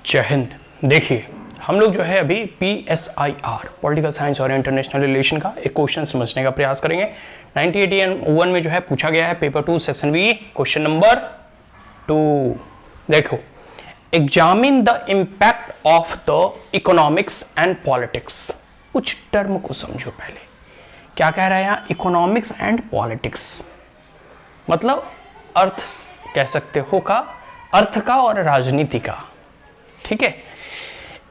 जय हिंद। देखिए, हम लोग जो है अभी PSIR पॉलिटिकल साइंस और इंटरनेशनल रिलेशन का एक क्वेश्चन समझने का प्रयास करेंगे। 1981 में जो है पूछा गया है, paper 2 section B, question number 2। देखो, examine the impact of the economics and politics. कुछ टर्म को समझो पहले, क्या कह रहा है यहाँ? इकोनॉमिक्स एंड पॉलिटिक्स मतलब अर्थ कह सकते हो का, अर्थ का और राजनीति का, ठीक है।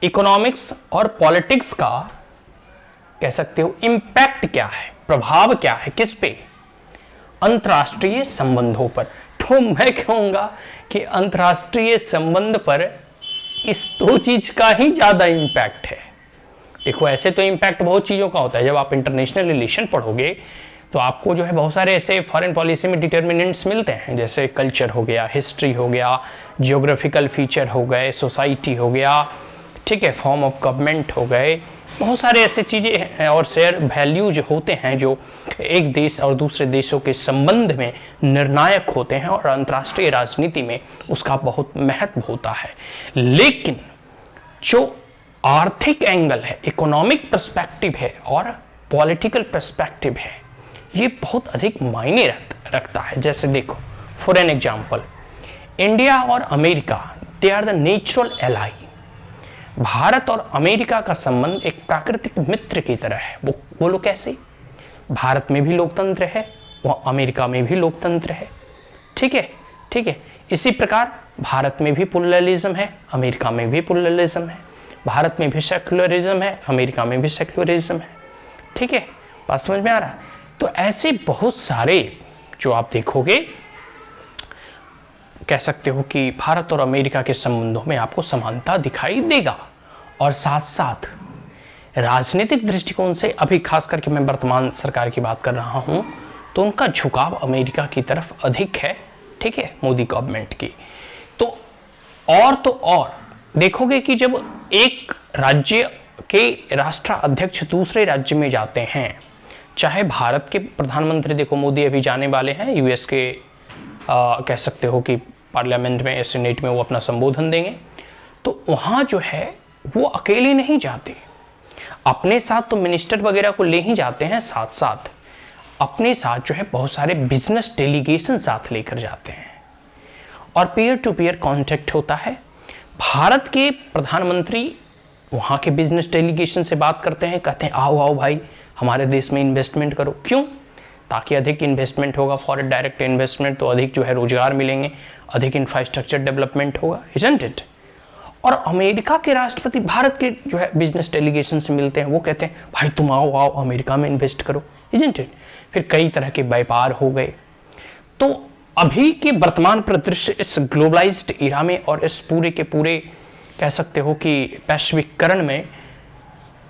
इकोनॉमिक्स और पॉलिटिक्स का कह सकते हो इम्पैक्ट क्या है, प्रभाव क्या है, किस पे? अंतर्राष्ट्रीय संबंधों पर। तो मैं कहूंगा कि अंतर्राष्ट्रीय संबंध पर इस दो चीज का ही ज्यादा इम्पैक्ट है। देखो, ऐसे तो इम्पैक्ट बहुत चीजों का होता है। जब आप इंटरनेशनल रिलेशन पढ़ोगे तो आपको जो है बहुत सारे ऐसे फॉरेन पॉलिसी में डिटर्मिनेंट्स मिलते हैं, जैसे कल्चर हो गया, हिस्ट्री हो गया, जियोग्राफिकल फीचर हो गए, सोसाइटी हो गया, ठीक है, फॉर्म ऑफ गवर्नमेंट हो गए, बहुत सारे ऐसे चीज़ें हैं और शेयर वैल्यूज होते हैं जो एक देश और दूसरे देशों के संबंध में निर्णायक होते हैं और अंतर्राष्ट्रीय राजनीति में उसका बहुत महत्व होता है। लेकिन जो आर्थिक एंगल है, इकोनॉमिक पर्सपेक्टिव है और पॉलिटिकल पर्सपेक्टिव है, ये बहुत अधिक मायने रखता है। जैसे देखो, फॉर एन एग्जाम्पल, इंडिया और America, they are the natural ally. Bharat और अमेरिका का संबंध एक प्राकृतिक मित्र की तरह है। वो बोलो कैसे? भारत में भी लोकतंत्र है, वह अमेरिका में भी लोकतंत्र है, ठीक है, ठीक है। इसी प्रकार भारत में भी प्लुरलिज्म है, अमेरिका में भी प्लुरलिज्म है। भारत में भी सेक्युलरिज्म है, अमेरिका में भी सेक्युलरिज्म है, ठीक है। बात समझ में आ रहा है? तो ऐसे बहुत सारे जो आप देखोगे, कह सकते हो कि भारत और अमेरिका के संबंधों में आपको समानता दिखाई देगा। और साथ साथ राजनीतिक दृष्टिकोण से, अभी खास करके मैं वर्तमान सरकार की बात कर रहा हूं, तो उनका झुकाव अमेरिका की तरफ अधिक है, ठीक है, मोदी गवर्नमेंट की। तो और देखोगे कि जब एक राज्य के राष्ट्राध्यक्ष दूसरे राज्य में जाते हैं, चाहे भारत के प्रधानमंत्री, देखो मोदी अभी जाने वाले हैं यूएस के, कह सकते हो कि पार्लियामेंट में, सेनेट में वो अपना संबोधन देंगे, तो वहाँ जो है वो अकेले नहीं जाते, अपने साथ तो मिनिस्टर वगैरह को ले ही जाते हैं, साथ साथ अपने साथ जो है बहुत सारे बिजनेस डेलीगेशन साथ लेकर जाते हैं और पीयर टू पीयर कॉन्टेक्ट होता है। भारत के प्रधानमंत्री वहाँ के बिजनेस डेलीगेशन से बात करते हैं, कहते हैं आओ आओ भाई, हमारे देश में इन्वेस्टमेंट करो। क्यों? ताकि अधिक इन्वेस्टमेंट होगा, फॉरेन डायरेक्ट इन्वेस्टमेंट, तो अधिक जो है रोजगार मिलेंगे, अधिक इंफ्रास्ट्रक्चर डेवलपमेंट होगा, इजंट इट। और अमेरिका के राष्ट्रपति भारत के जो है बिजनेस डेलीगेशन से मिलते हैं, वो कहते हैं भाई तुम आओ आओ अमेरिका में इन्वेस्ट करो, इजंट इट। फिर कई तरह के व्यापार हो गए। तो अभी के वर्तमान परिदृश्य, इस ग्लोबलाइज्ड इरा में और इस पूरे के पूरे कह सकते हो कि वैश्वीकरण में,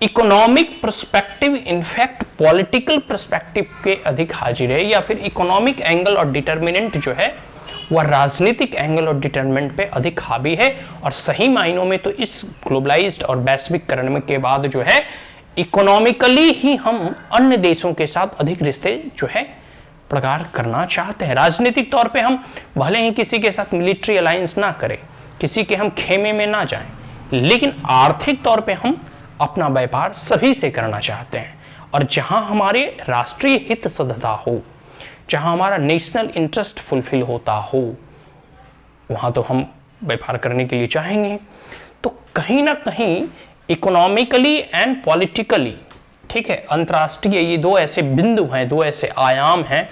economic perspective in fact political perspective के अधिक हाजिर है, या फिर इकोनॉमिक एंगल और डिटर्मिनेंट जो है वह राजनीतिक एंगल और डिटर्मिनेंट पे अधिक हावी है। और सही मायनों में तो इस ग्लोबलाइज्ड और वैश्वीकरण में के बाद जो है इकोनॉमिकली ही हम अन्य देशों के साथ अधिक रिश्ते जो है प्रगाढ़ करना चाहते हैं। राजनीतिक तौर पे हम भले ही किसी के साथ मिलिट्री अलायंस ना करें, किसी के हम खेमे में ना जाएं, लेकिन आर्थिक तौर पे हम अपना व्यापार सभी से करना चाहते हैं। और जहां हमारे राष्ट्रीय हित सधता हो, जहां हमारा नेशनल इंटरेस्ट फुलफिल होता हो, वहां तो हम व्यापार करने के लिए चाहेंगे। तो कहीं ना कहीं इकोनॉमिकली एंड पॉलिटिकली, ठीक है, अंतर्राष्ट्रीय, ये दो ऐसे बिंदु हैं, दो ऐसे आयाम हैं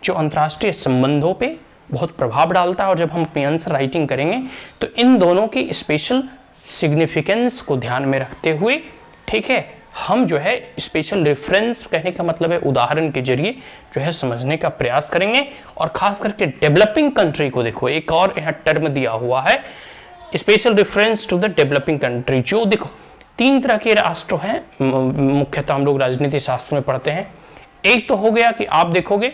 जो अंतर्राष्ट्रीय संबंधों पे बहुत प्रभाव डालता है। और जब हम अपनी आंसर राइटिंग करेंगे तो इन दोनों की स्पेशल सिग्निफिकेंस को ध्यान में रखते हुए, ठीक है, हम जो है स्पेशल रेफरेंस, कहने का मतलब है उदाहरण के जरिए जो है समझने का प्रयास करेंगे। और खास करके डेवलपिंग कंट्री को देखो, एक और यहाँ टर्म दिया हुआ है, special reference to the developing country. जो देखो, तीन तरह के राष्ट्र हैं, मुख्यतः हम लोग राजनीति शास्त्र में पढ़ते हैं। एक तो हो गया कि आप देखोगे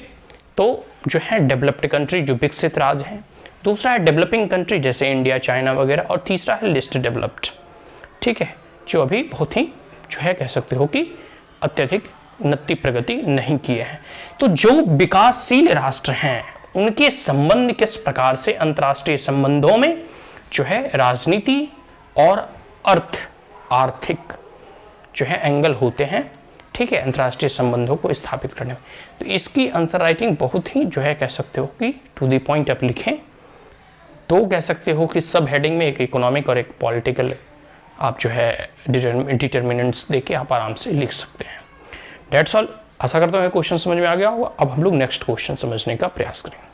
तो जो है डेवलप्ड कंट्री, जो विकसित राज्य हैं। दूसरा है डेवलपिंग कंट्री, जैसे इंडिया, चाइना वगैरह। और तीसरा है लिस्ट डेवलप्ड, ठीक है, जो अभी बहुत ही जो है कह सकते हो कि अत्यधिक उन्नति प्रगति नहीं किए हैं। तो जो विकासशील राष्ट्र हैं उनके संबंध किस प्रकार से अंतर्राष्ट्रीय संबंधों में जो है राजनीति और आर्थिक जो है एंगल होते हैं, ठीक है, अंतर्राष्ट्रीय संबंधों को स्थापित करने में। तो इसकी आंसर राइटिंग बहुत ही जो है कह सकते हो कि टू द पॉइंट आप लिखें तो कह सकते हो कि सब हेडिंग में एक इकोनॉमिक और एक पॉलिटिकल आप जो है डिटर्मिनेंट्स देके आप आराम से लिख सकते हैं। That's all. आशा करता हूँ क्वेश्चन समझ में आ गया होगा। अब हम लोग नेक्स्ट क्वेश्चन समझने का प्रयास करेंगे।